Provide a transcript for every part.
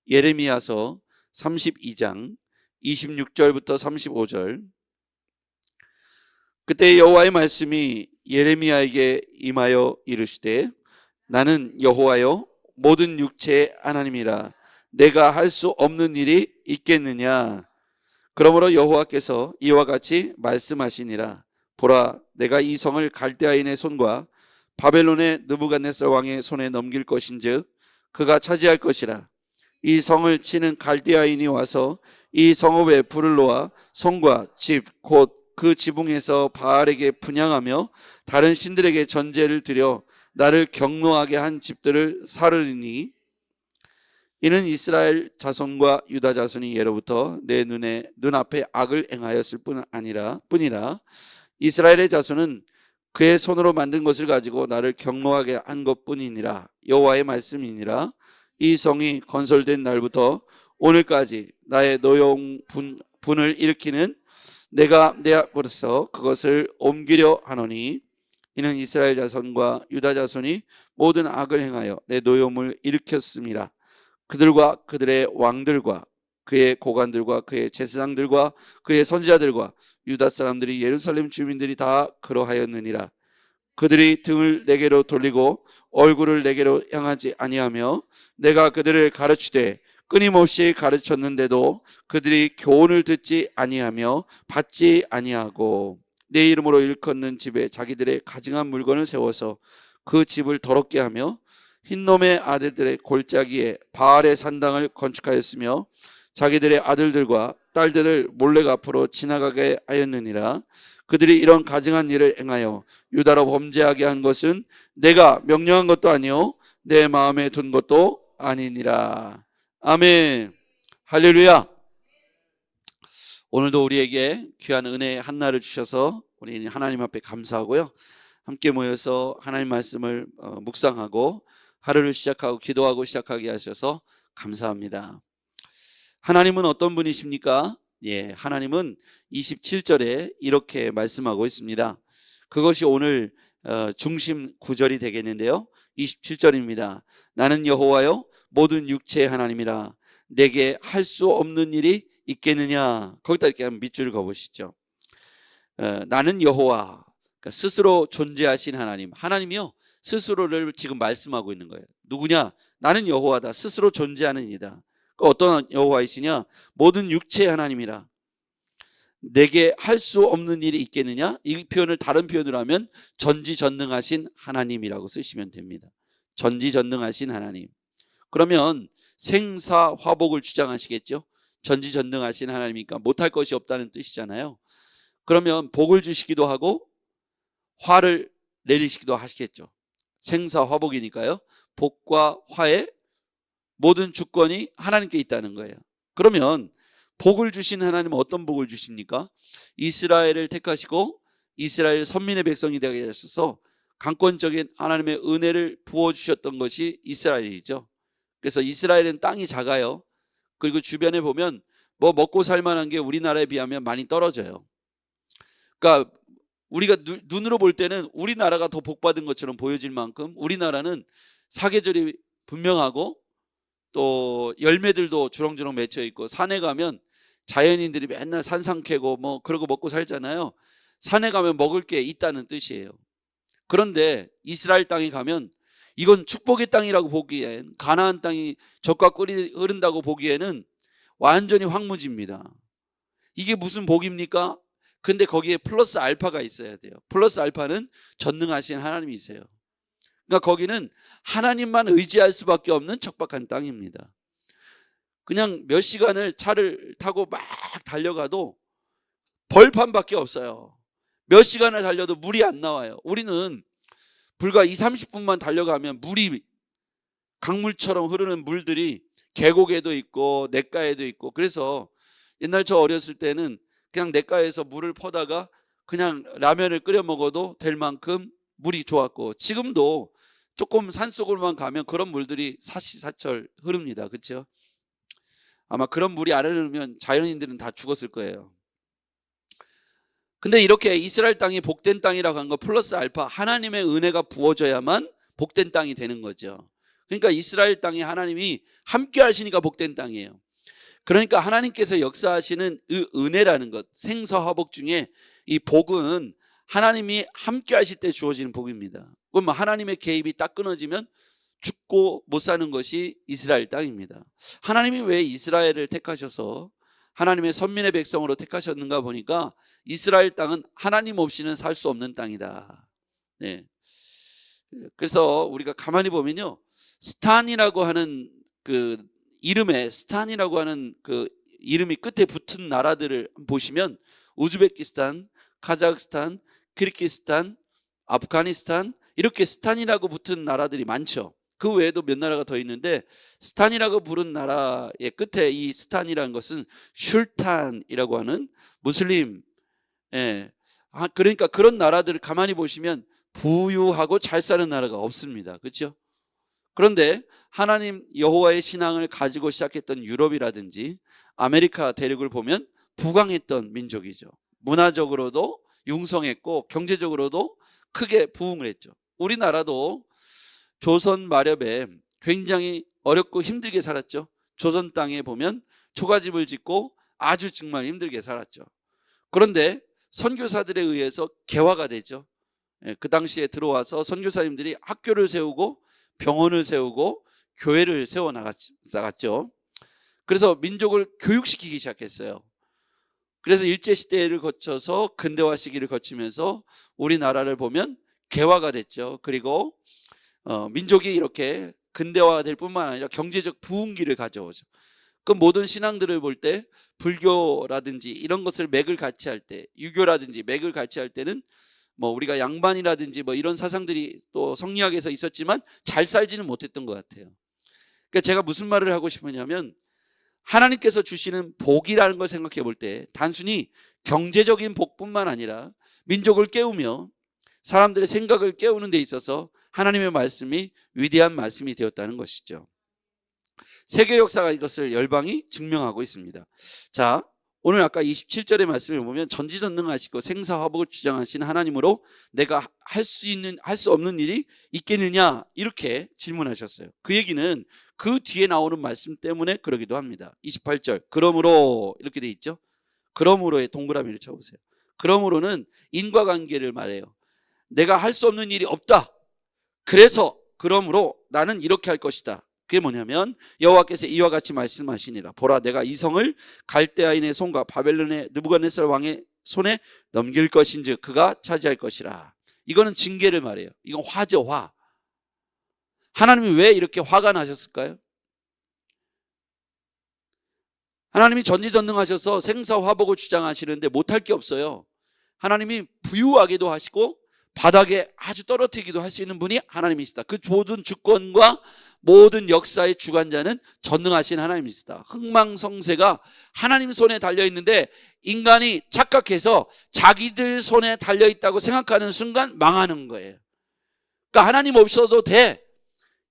예레미야서 32장 26절부터 35절. 그때 여호와의 말씀이 예레미야에게 임하여 이르시되 나는 여호와여 모든 육체의 하나님이라 내가 할 수 없는 일이 있겠느냐. 그러므로 여호와께서 이와 같이 말씀하시니라. 보라, 내가 이 성을 갈대아인의 손과 바벨론의 느부갓네살 왕의 손에 넘길 것인즉 그가 차지할 것이라. 이 성을 치는 갈대아인이 와서 이 성읍에 불을 놓아 성과 집 곧 그 지붕에서 바알에게 분향하며 다른 신들에게 전제를 드려 나를 경노하게 한 집들을 사르리니 이는 이스라엘 자손과 유다 자손이 예로부터 내 눈앞에 악을 행하였을 뿐이라. 이스라엘의 자손은 그의 손으로 만든 것을 가지고 나를 경노하게 한 것뿐이니라. 여호와의 말씀이니라. 이 성이 건설된 날부터 오늘까지 나의 노용 분을 일으키는 내가 내 앞으로서 그것을 옮기려 하노니 이는 이스라엘 자손과 유다 자손이 모든 악을 행하여 내 노염을 일으켰음이라. 그들과 그들의 왕들과 그의 고관들과 그의 제사장들과 그의 선지자들과 유다 사람들이 예루살렘 주민들이 다 그러하였느니라. 그들이 등을 내게로 돌리고 얼굴을 내게로 향하지 아니하며 내가 그들을 가르치되 끊임없이 가르쳤는데도 그들이 교훈을 듣지 아니하며 받지 아니하고 내 이름으로 일컫는 집에 자기들의 가증한 물건을 세워서 그 집을 더럽게 하며 흰놈의 아들들의 골짜기에 바알의 산당을 건축하였으며 자기들의 아들들과 딸들을 몰래 앞으로 지나가게 하였느니라. 그들이 이런 가증한 일을 행하여 유다로 범죄하게 한 것은 내가 명령한 것도 아니요 내 마음에 둔 것도 아니니라. 아멘. 할렐루야. 오늘도 우리에게 귀한 은혜의 한날을 주셔서 우리 하나님 앞에 감사하고요, 함께 모여서 하나님 말씀을 묵상하고 하루를 시작하고 기도하고 시작하게 하셔서 감사합니다. 하나님은 어떤 분이십니까? 예, 하나님은 27절에 이렇게 말씀하고 있습니다. 그것이 오늘 중심 구절이 되겠는데요, 27절입니다. 나는 여호와여 모든 육체의 하나님이라 내게 할 수 없는 일이 있겠느냐. 거기다 이렇게 한번 밑줄을 그어보시죠. 나는 여호와, 그러니까 스스로 존재하신 하나님, 하나님이요 스스로를 지금 말씀하고 있는 거예요. 누구냐? 나는 여호와다. 스스로 존재하는 이다. 어떤 여호와이시냐? 모든 육체의 하나님이라 내게 할 수 없는 일이 있겠느냐? 이 표현을 다른 표현으로 하면 전지전능하신 하나님이라고 쓰시면 됩니다. 전지전능하신 하나님. 그러면 생사화복을 주장하시겠죠? 전지전능하신 하나님이니까 못할 것이 없다는 뜻이잖아요. 그러면 복을 주시기도 하고 화를 내리시기도 하시겠죠. 생사화복이니까요. 복과 화의 모든 주권이 하나님께 있다는 거예요. 그러면 복을 주신 하나님은 어떤 복을 주십니까? 이스라엘을 택하시고 이스라엘 선민의 백성이 되게 하셔서 강권적인 하나님의 은혜를 부어주셨던 것이 이스라엘이죠. 그래서 이스라엘은 땅이 작아요. 그리고 주변에 보면 뭐 먹고 살만한 게 우리나라에 비하면 많이 떨어져요. 그러니까 우리가 눈으로 볼 때는 우리나라가 더 복받은 것처럼 보여질 만큼 우리나라는 사계절이 분명하고 또 열매들도 주렁주렁 맺혀 있고, 산에 가면 자연인들이 맨날 산삼 캐고 뭐 그러고 먹고 살잖아요. 산에 가면 먹을 게 있다는 뜻이에요. 그런데 이스라엘 땅에 가면 이건 축복의 땅이라고 보기엔, 가나안 땅이 젖과 꿀이 흐른다고 보기에는 완전히 황무지입니다. 이게 무슨 복입니까? 근데 거기에 플러스 알파가 있어야 돼요. 플러스 알파는 전능하신 하나님이세요. 그러니까 거기는 하나님만 의지할 수밖에 없는 척박한 땅입니다. 그냥 몇 시간을 차를 타고 막 달려가도 벌판밖에 없어요. 몇 시간을 달려도 물이 안 나와요. 우리는 불과 20-30분만 달려가면 물이 강물처럼 흐르는 물들이 계곡에도 있고 냇가에도 있고, 그래서 옛날 저 어렸을 때는 그냥 냇가에서 물을 퍼다가 그냥 라면을 끓여 먹어도 될 만큼 물이 좋았고, 지금도 조금 산속으로만 가면 그런 물들이 사시사철 흐릅니다. 그렇죠? 아마 그런 물이 안 흐르면 자연인들은 다 죽었을 거예요. 근데 이렇게 이스라엘 땅이 복된 땅이라고 한 거 플러스 알파, 하나님의 은혜가 부어져야만 복된 땅이 되는 거죠. 그러니까 이스라엘 땅에 하나님이 함께 하시니까 복된 땅이에요. 그러니까 하나님께서 역사하시는 은혜라는 것, 생사화복 중에 이 복은 하나님이 함께 하실 때 주어지는 복입니다. 그럼 하나님의 개입이 딱 끊어지면 죽고 못 사는 것이 이스라엘 땅입니다. 하나님이 왜 이스라엘을 택하셔서 하나님의 선민의 백성으로 택하셨는가 보니까 이스라엘 땅은 하나님 없이는 살 수 없는 땅이다. 네. 그래서 우리가 가만히 보면요, 스탄이라고 하는 그 이름에, 스탄이라고 하는 그 이름이 끝에 붙은 나라들을 보시면 우즈베키스탄, 카자흐스탄, 키르기스탄, 아프가니스탄, 이렇게 스탄이라고 붙은 나라들이 많죠. 그 외에도 몇 나라가 더 있는데, 스탄이라고 부른 나라의 끝에 이 스탄이라는 것은 슐탄이라고 하는 무슬림, 그러니까 그런 나라들을 가만히 보시면 부유하고 잘 사는 나라가 없습니다. 그렇죠? 그런데 하나님 여호와의 신앙을 가지고 시작했던 유럽이라든지 아메리카 대륙을 보면 부강했던 민족이죠. 문화적으로도 융성했고 경제적으로도 크게 부흥을 했죠. 우리나라도 조선 마렵에 굉장히 어렵고 힘들게 살았죠. 조선 땅에 보면 초가집을 짓고 아주 정말 힘들게 살았죠. 그런데 선교사들에 의해서 개화가 되죠. 그 당시에 들어와서 선교사님들이 학교를 세우고 병원을 세우고 교회를 세워 나갔죠. 그래서 민족을 교육시키기 시작했어요. 그래서 일제시대를 거쳐서 근대화 시기를 거치면서 우리나라를 보면 개화가 됐죠. 그리고 민족이 이렇게 근대화가 될 뿐만 아니라 경제적 부흥기를 가져오죠. 그 모든 신앙들을 볼 때 불교라든지 이런 것을 맥을 같이 할 때, 유교라든지 맥을 같이 할 때는 뭐 우리가 양반이라든지 뭐 이런 사상들이 또 성리학에서 있었지만 잘 살지는 못했던 것 같아요. 그러니까 제가 무슨 말을 하고 싶으냐면, 하나님께서 주시는 복이라는 걸 생각해 볼 때 단순히 경제적인 복뿐만 아니라 민족을 깨우며 사람들의 생각을 깨우는 데 있어서 하나님의 말씀이 위대한 말씀이 되었다는 것이죠. 세계 역사가 이것을 열방이 증명하고 있습니다. 자, 오늘 아까 27절의 말씀을 보면 전지전능하시고 생사화복을 주장하신 하나님으로 내가 할 수 없는 일이 있겠느냐, 이렇게 질문하셨어요. 그 얘기는 그 뒤에 나오는 말씀 때문에 그러기도 합니다. 28절 그러므로 이렇게 돼 있죠. 그러므로의 동그라미를 쳐보세요. 그러므로는 인과관계를 말해요. 내가 할 수 없는 일이 없다. 그래서 그러므로 나는 이렇게 할 것이다. 그게 뭐냐면 여호와께서 이와 같이 말씀하시니라. 보라, 내가 이 성을 갈대아인의 손과 바벨론의 느부갓네살 왕의 손에 넘길 것인즉 그가 차지할 것이라. 이거는 징계를 말해요. 이건 화죠, 화. 하나님이 왜 이렇게 화가 나셨을까요? 하나님이 전지전능하셔서 생사화복을 주장하시는데 못할 게 없어요. 하나님이 부유하게도 하시고 바닥에 아주 떨어뜨리기도 할 수 있는 분이 하나님이시다. 그 모든 주권과 모든 역사의 주관자는 전능하신 하나님이시다. 흥망성쇠가 하나님 손에 달려있는데 인간이 착각해서 자기들 손에 달려있다고 생각하는 순간 망하는 거예요. 그러니까 하나님 없어도 돼.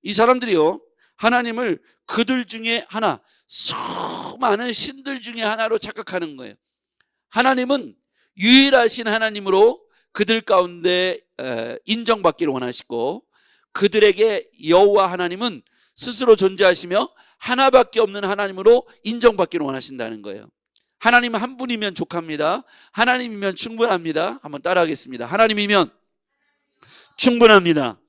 이 사람들이요, 하나님을 그들 중에 하나, 수많은 신들 중에 하나로 착각하는 거예요. 하나님은 유일하신 하나님으로 그들 가운데 인정받기를 원하시고, 그들에게 여호와 하나님은 스스로 존재하시며 하나밖에 없는 하나님으로 인정받기를 원하신다는 거예요. 하나님 한 분이면 족합니다. 하나님이면 충분합니다. 한번 따라하겠습니다. 하나님이면 충분합니다.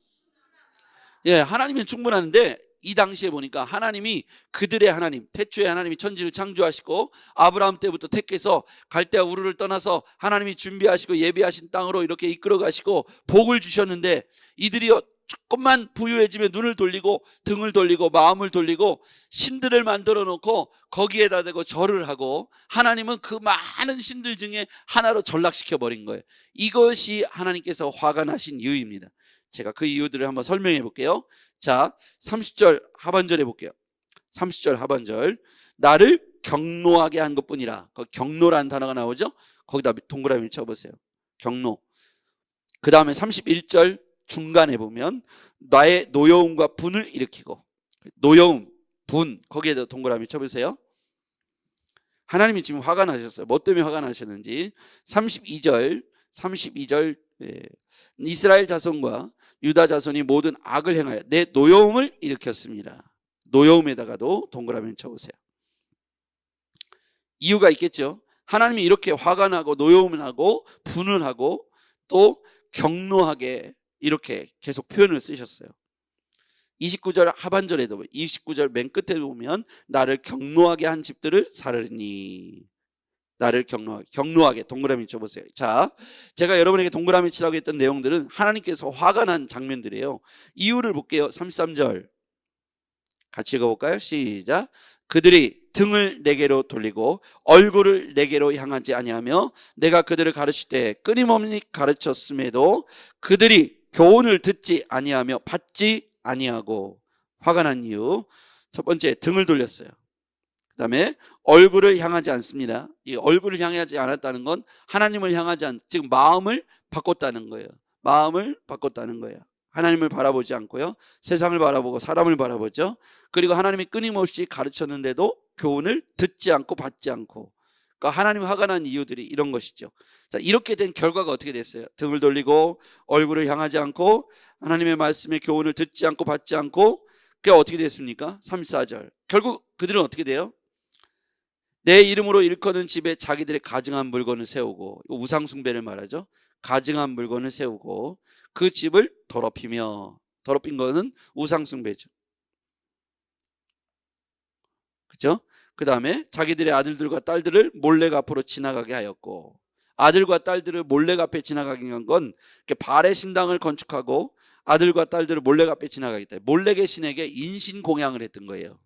예, 하나님은 충분한데 이 당시에 보니까 하나님이 그들의 하나님, 태초에 하나님이 천지를 창조하시고 아브라함 때부터 택해서 갈대아 우르를 떠나서 하나님이 준비하시고 예비하신 땅으로 이렇게 이끌어 가시고 복을 주셨는데, 이들이 조금만 부유해지면 눈을 돌리고 등을 돌리고 마음을 돌리고 신들을 만들어 놓고 거기에다 대고 절을 하고, 하나님은 그 많은 신들 중에 하나로 전락시켜 버린 거예요. 이것이 하나님께서 화가 나신 이유입니다. 제가 그 이유들을 한번 설명해 볼게요. 자, 30절 하반절에 볼게요. 30절 하반절. 나를 경노하게 한 것뿐이라. 그 경노라는 단어가 나오죠. 거기다 동그라미 쳐보세요. 경노. 그 다음에 31절 중간에 보면 나의 노여움과 분을 일으키고. 노여움, 분, 거기에다 동그라미 쳐보세요. 하나님이 지금 화가 나셨어요. 뭐 때문에 화가 나셨는지. 32절 예. 이스라엘 자손과 유다 자손이 모든 악을 행하여 내 노여움을 일으켰습니다. 노여움에다가도 동그라미를 쳐보세요. 이유가 있겠죠. 하나님이 이렇게 화가 나고 노여움을 하고 분을 하고 또 격노하게 이렇게 계속 표현을 쓰셨어요. 29절 하반절에도 29절 맨 끝에 보면 나를 격노하게 한 집들을 사르니, 나를 격노하게 동그라미 쳐보세요. 자, 제가 여러분에게 동그라미 치라고 했던 내용들은 하나님께서 화가 난 장면들이에요. 이유를 볼게요. 33절 같이 읽어볼까요? 시작. 그들이 등을 내게로 돌리고 얼굴을 내게로 향하지 아니하며 내가 그들을 가르칠 때 끊임없이 가르쳤음에도 그들이 교훈을 듣지 아니하며 받지 아니하고. 화가 난 이유 첫 번째, 등을 돌렸어요. 그 다음에 얼굴을 향하지 않습니다. 이 얼굴을 향하지 않았다는 건 하나님을 향하지 즉 마음을 바꿨다는 거예요. 마음을 바꿨다는 거예요. 하나님을 바라보지 않고요, 세상을 바라보고 사람을 바라보죠. 그리고 하나님이 끊임없이 가르쳤는데도 교훈을 듣지 않고 받지 않고. 그러니까 하나님 화가 난 이유들이 이런 것이죠. 자, 이렇게 된 결과가 어떻게 됐어요? 등을 돌리고 얼굴을 향하지 않고 하나님의 말씀에 교훈을 듣지 않고 받지 않고. 그게 어떻게 됐습니까? 34절 결국 그들은 어떻게 돼요? 내 이름으로 일컫는 집에 자기들의 가증한 물건을 세우고, 우상 숭배를 말하죠. 가증한 물건을 세우고 그 집을 더럽히며, 더럽힌 것은 우상 숭배죠. 그렇죠? 그 다음에 자기들의 아들들과 딸들을 몰래 앞으로 지나가게 하였고, 아들과 딸들을 몰래 앞에 지나가게 한 건 발의 신당을 건축하고 아들과 딸들을 몰래 앞에 지나가겠다. 몰래계 신에게 인신 공양을 했던 거예요.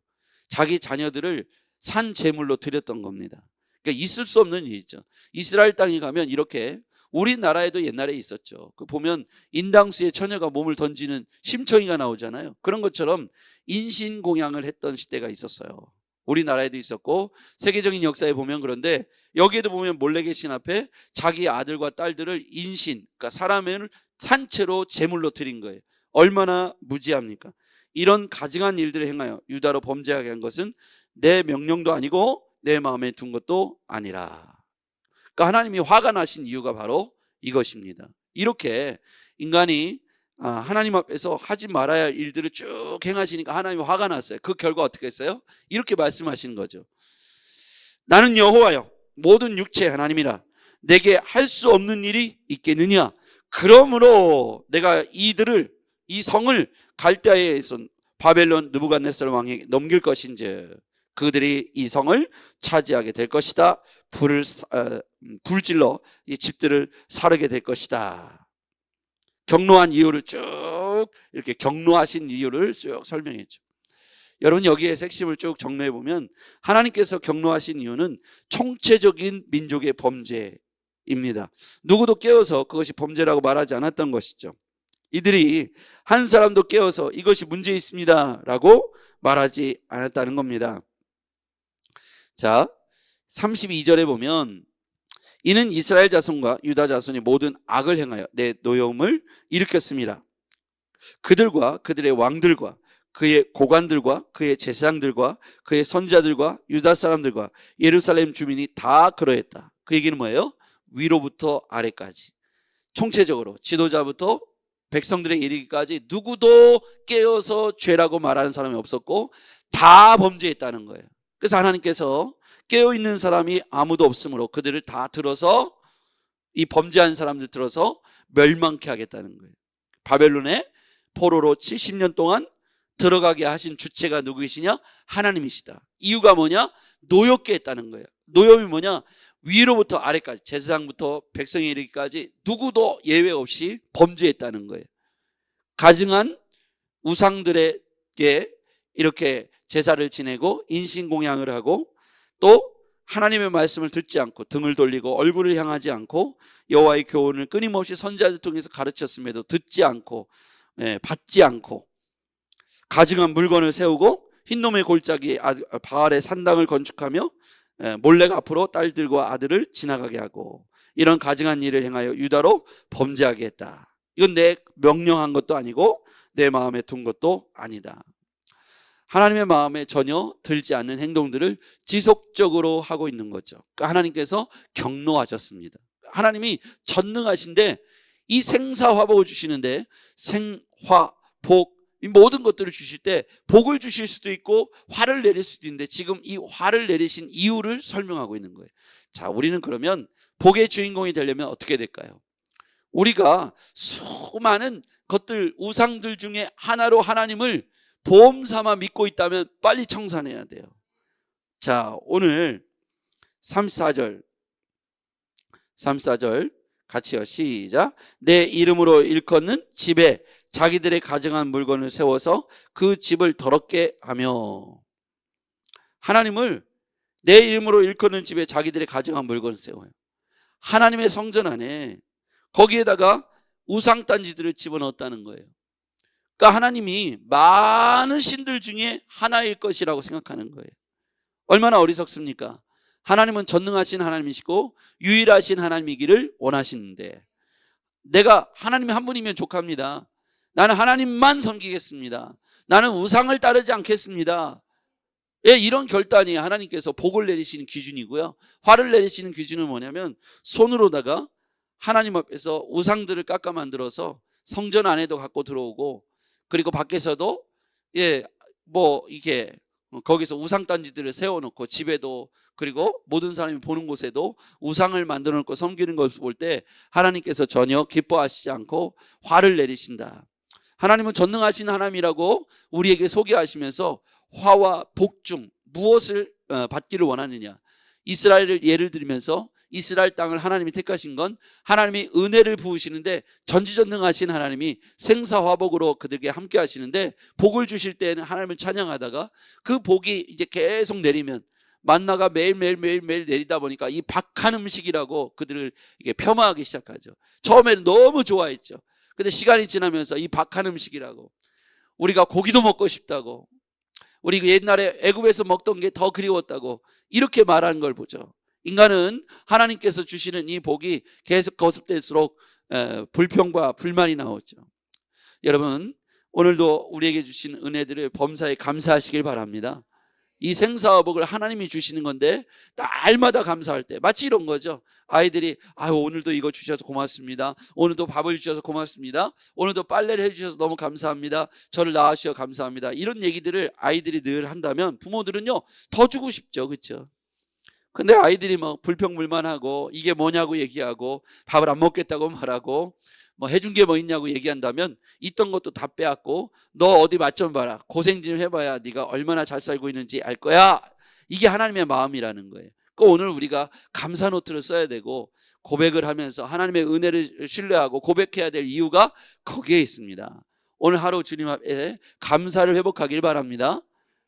자기 자녀들을 산 제물로 드렸던 겁니다. 그러니까 있을 수 없는 일이죠. 이스라엘 땅에 가면 이렇게, 우리나라에도 옛날에 있었죠. 그 보면 인당수에 처녀가 몸을 던지는 심청이가 나오잖아요. 그런 것처럼 인신 공양을 했던 시대가 있었어요. 우리나라에도 있었고 세계적인 역사에 보면, 그런데 여기에도 보면 몰래계 신 앞에 자기 아들과 딸들을 인신, 그러니까 사람을 산채로 제물로 드린 거예요. 얼마나 무지합니까? 이런 가증한 일들을 행하여 유다로 범죄하게 한 것은 내 명령도 아니고 내 마음에 둔 것도 아니라. 그러니까 하나님이 화가 나신 이유가 바로 이것입니다. 이렇게 인간이 하나님 앞에서 하지 말아야 할 일들을 쭉 행하시니까 하나님이 화가 났어요. 그 결과 어떻게 했어요? 이렇게 말씀하시는 거죠. 나는 여호와여 모든 육체의 하나님이라. 내게 할 수 없는 일이 있겠느냐? 그러므로 내가 이 성을 갈대아에서 바벨론 느부갓네살 왕에게 넘길 것인즉 그들이 이 성을 차지하게 될 것이다. 불질러 이 집들을 사르게 될 것이다. 격노한 이유를 쭉, 이렇게 격노하신 이유를 쭉 설명했죠. 여러분, 여기에서 핵심을 쭉 정리해 보면 하나님께서 격노하신 이유는 총체적인 민족의 범죄입니다. 누구도 깨어서 그것이 범죄라고 말하지 않았던 것이죠. 이들이 한 사람도 깨어서 이것이 문제 있습니다 라고 말하지 않았다는 겁니다. 자, 32절에 보면 이는 이스라엘 자손과 유다 자손이 모든 악을 행하여 내 노여움을 일으켰습니다. 그들과 그들의 왕들과 그의 고관들과 그의 제사장들과 그의 선지자들과 유다 사람들과 예루살렘 주민이 다 그러했다. 그 얘기는 뭐예요? 위로부터 아래까지 총체적으로 지도자부터 백성들의 이르기까지 누구도 깨어서 죄라고 말하는 사람이 없었고 다 범죄했다는 거예요. 그래서 하나님께서 깨어있는 사람이 아무도 없으므로 그들을 다 들어서, 이 범죄한 사람들 들어서 멸망케 하겠다는 거예요. 바벨론의 포로로 70년 동안 들어가게 하신 주체가 누구이시냐? 하나님이시다. 이유가 뭐냐? 노엽게 했다는 거예요. 노엽이 뭐냐? 위로부터 아래까지, 제사장부터 백성에 이르기까지 누구도 예외 없이 범죄했다는 거예요. 가증한 우상들에게 이렇게 제사를 지내고 인신공양을 하고 또 하나님의 말씀을 듣지 않고 등을 돌리고 얼굴을 향하지 않고 여호와의 교훈을 끊임없이 선지자들 통해서 가르쳤음에도 듣지 않고 받지 않고 가증한 물건을 세우고 흰놈의 골짜기에 바알의 산당을 건축하며 몰래가 앞으로 딸들과 아들을 지나가게 하고 이런 가증한 일을 행하여 유다로 범죄하게 했다. 이건 내 명령한 것도 아니고 내 마음에 둔 것도 아니다. 하나님의 마음에 전혀 들지 않는 행동들을 지속적으로 하고 있는 거죠. 그러니까 하나님께서 격노하셨습니다. 하나님이 전능하신데 이 생사화복을 주시는데 생화, 복, 이 모든 것들을 주실 때 복을 주실 수도 있고 화를 내릴 수도 있는데 지금 이 화를 내리신 이유를 설명하고 있는 거예요. 자, 우리는 그러면 복의 주인공이 되려면 어떻게 될까요? 우리가 수많은 것들, 우상들 중에 하나로 하나님을 보험 삼아 믿고 있다면 빨리 청산해야 돼요. 자, 오늘 34절 같이요. 시작. 내 이름으로 일컫는 집에 자기들의 가정한 물건을 세워서 그 집을 더럽게 하며. 하나님을 내 이름으로 일컫는 집에 자기들의 가정한 물건을 세워요. 하나님의 성전 안에 거기에다가 우상단지들을 집어넣었다는 거예요. 그러니까 하나님이 많은 신들 중에 하나일 것이라고 생각하는 거예요. 얼마나 어리석습니까? 하나님은 전능하신 하나님이시고 유일하신 하나님이기를 원하시는데 내가 하나님이 한 분이면 족합니다. 나는 하나님만 섬기겠습니다. 나는 우상을 따르지 않겠습니다. 예, 이런 결단이 하나님께서 복을 내리시는 기준이고요. 화를 내리시는 기준은 뭐냐면 손으로다가 하나님 앞에서 우상들을 깎아 만들어서 성전 안에도 갖고 들어오고 그리고 밖에서도 이게 거기서 우상단지들을 세워놓고 집에도 그리고 모든 사람이 보는 곳에도 우상을 만들어 놓고 섬기는 것을 볼 때 하나님께서 전혀 기뻐하시지 않고 화를 내리신다. 하나님은 전능하신 하나님이라고 우리에게 소개하시면서 화와 복 중 무엇을 받기를 원하느냐. 이스라엘을 예를 들면서 이스라엘 땅을 하나님이 택하신 건 하나님이 은혜를 부으시는데 전지전능하신 하나님이 생사화복으로 그들에게 함께 하시는데 복을 주실 때에는 하나님을 찬양하다가 그 복이 이제 계속 내리면 만나가 매일 내리다 보니까 이 박한 음식이라고 그들을 이게 폄하하기 시작하죠. 처음에는 너무 좋아했죠. 근데 시간이 지나면서 이 박한 음식이라고 우리가 고기도 먹고 싶다고 우리 옛날에 애굽에서 먹던 게 더 그리웠다고 이렇게 말하는 걸 보죠. 인간은 하나님께서 주시는 이 복이 계속 거듭될수록 불평과 불만이 나오죠. 여러분 오늘도 우리에게 주신 은혜들을 범사에 감사하시길 바랍니다. 이 생사화복을 하나님이 주시는 건데 날마다 감사할 때 마치 이런 거죠. 아이들이 오늘도 이거 주셔서 고맙습니다. 오늘도 밥을 주셔서 고맙습니다. 오늘도 빨래를 해주셔서 너무 감사합니다. 저를 낳으셔서 감사합니다. 이런 얘기들을 아이들이 늘 한다면 부모들은요 더 주고 싶죠. 그렇죠? 근데 아이들이 불평불만하고 이게 뭐냐고 얘기하고 밥을 안 먹겠다고 말하고 해준 게 뭐 있냐고 얘기한다면 있던 것도 다 빼앗고 너 어디 맛 좀 봐라. 고생 좀 해봐야 네가 얼마나 잘 살고 있는지 알 거야. 이게 하나님의 마음이라는 거예요. 그러니까 오늘 우리가 감사 노트를 써야 되고 고백을 하면서 하나님의 은혜를 신뢰하고 고백해야 될 이유가 거기에 있습니다. 오늘 하루 주님 앞에 감사를 회복하길 바랍니다.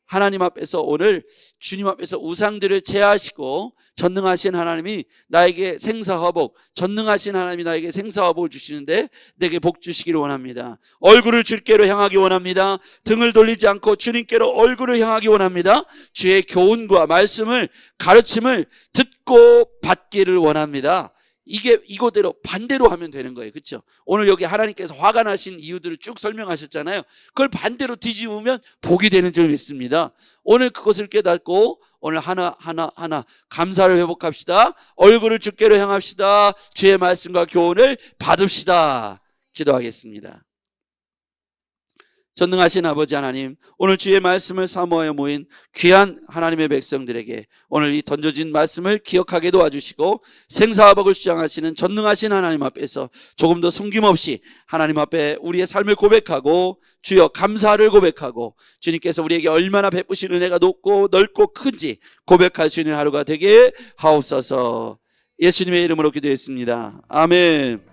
하나님 앞에서 오늘 주님 앞에서 우상들을 제하시고 전능하신 하나님이 나에게 생사화복, 전능하신 하나님이 나에게 생사화복을 주시는데 내게 복 주시기를 원합니다. 얼굴을 주께로 향하기 원합니다. 등을 돌리지 않고 주님께로 얼굴을 향하기 원합니다. 주의 교훈과 말씀을 가르침을 듣고 받기를 원합니다. 이게 이거대로 반대로 하면 되는 거예요. 그렇죠? 오늘 여기 하나님께서 화가 나신 이유들을 쭉 설명하셨잖아요. 그걸 반대로 뒤집으면 복이 되는 줄 믿습니다. 오늘 그것을 깨닫고 오늘 하나 감사를 회복합시다. 얼굴을 주께로 향합시다. 주의 말씀과 교훈을 받읍시다. 기도하겠습니다. 전능하신 아버지 하나님, 오늘 주의 말씀을 사모하여 모인 귀한 하나님의 백성들에게 오늘 이 던져진 말씀을 기억하게 도와주시고 생사화복을 주장하시는 전능하신 하나님 앞에서 조금 더 숨김없이 하나님 앞에 우리의 삶을 고백하고 주여 감사를 고백하고 주님께서 우리에게 얼마나 베푸신 은혜가 높고 넓고 큰지 고백할 수 있는 하루가 되게 하옵소서. 예수님의 이름으로 기도했습니다. 아멘.